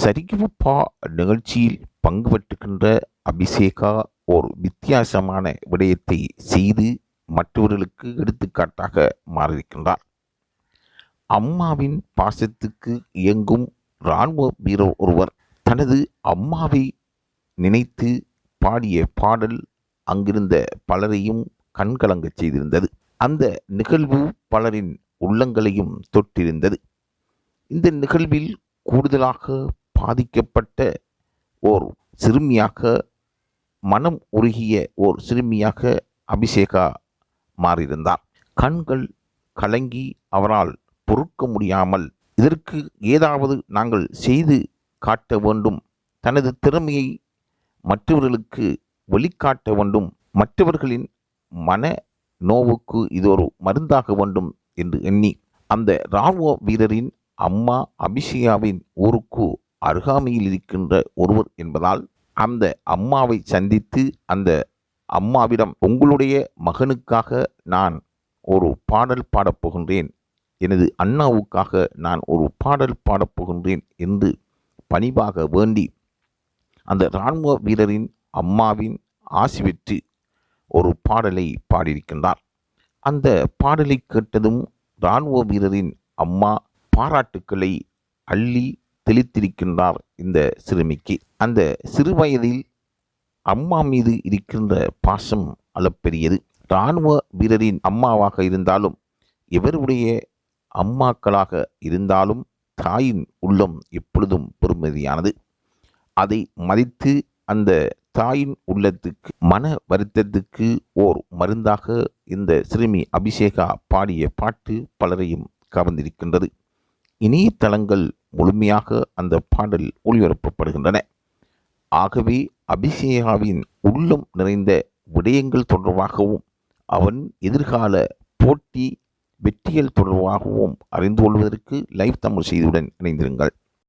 சரிகமபா நிகழ்ச்சியில் பங்கு பெற்றுகின்ற அபிஷேகா ஒரு வித்தியாசமான விடயத்தை செய்து மற்றவர்களுக்கு எடுத்துக்காட்டாக மாறியிருக்கின்றார். அம்மாவின் பாசத்துக்கு இயங்கும் இராணுவ வீரர் ஒருவர் தனது அம்மாவை நினைத்து பாடிய பாடல் அங்கிருந்த பலரையும் கண்கலங்கச் செய்திருந்தது. அந்த நிகழ்வு பலரின் உள்ளங்களையும் தொட்டிருந்தது. இந்த நிகழ்வில் கூடுதலாக பாதிக்கப்பட்ட ஓர் சிறுமியாக, மனம் உருகிய ஓர் சிறுமியாக அபிஷேகா மாறியிருந்தார். கண்கள் கலங்கி அவரால் பொறுக்க முடியாமல், இதற்கு ஏதாவது நாங்கள் செய்து காட்ட வேண்டும், தனது திறமையை மற்றவர்களுக்கு வெளிக்காட்ட வேண்டும், மற்றவர்களின் மன நோவுக்கு இது ஒரு மருந்தாக வேண்டும் என்று எண்ணி அந்த இராணுவ வீரரின் அம்மா அபிஷேகாவின் ஊருக்கு அருகாமையில் இருக்கின்ற ஒருவர் என்பதால் அந்த அம்மாவை சந்தித்து அந்த அம்மாவிடம், உங்களுடைய மகனுக்காக நான் ஒரு பாடல் பாடப்போகின்றேன், எனது அண்ணாவுக்காக நான் ஒரு பாடல் பாடப்போகின்றேன் என்று பணிவாக வேண்டி அந்த இராணுவ வீரரின் அம்மாவின் ஆசி பெற்று ஒரு பாடலை பாடியிருக்கின்றார். அந்த பாடலை கேட்டதும் இராணுவ வீரரின் அம்மா பாராட்டுக்களை அள்ளி தெளித்திருக்கின்றார் இந்த சிறுமிக்கு. அந்த சிறு வயதில் அம்மா மீது இருக்கின்ற பாசம் அளப்பெரியது. இராணுவ வீரரின் அம்மாவாக இருந்தாலும், எவருடைய அம்மாக்களாக இருந்தாலும் தாயின் உள்ளம் எப்பொழுதும் பெருமதியானது. அதை மதித்து அந்த தாயின் உள்ளத்துக்கு, மன வருத்தத்துக்கு ஓர் மருந்தாக இந்த சிறுமி அபிஷேகா பாடிய பாட்டு பலரையும் கவர்ந்திருக்கின்றது. இணையதளங்கள் முழுமையாக அந்த பாடல் ஒளிபரப்பப்படுகின்றன. ஆகவே அபிஷேகாவின் உள்ளம் நிறைந்த விடயங்கள் தொடர்பாகவும் அவன் எதிர்கால போட்டி வெற்றிகள் தொடர்பாகவும் அறிந்து கொள்வதற்கு லைவ் தமிழ் செய்தியுடன் இணைந்திருங்கள்.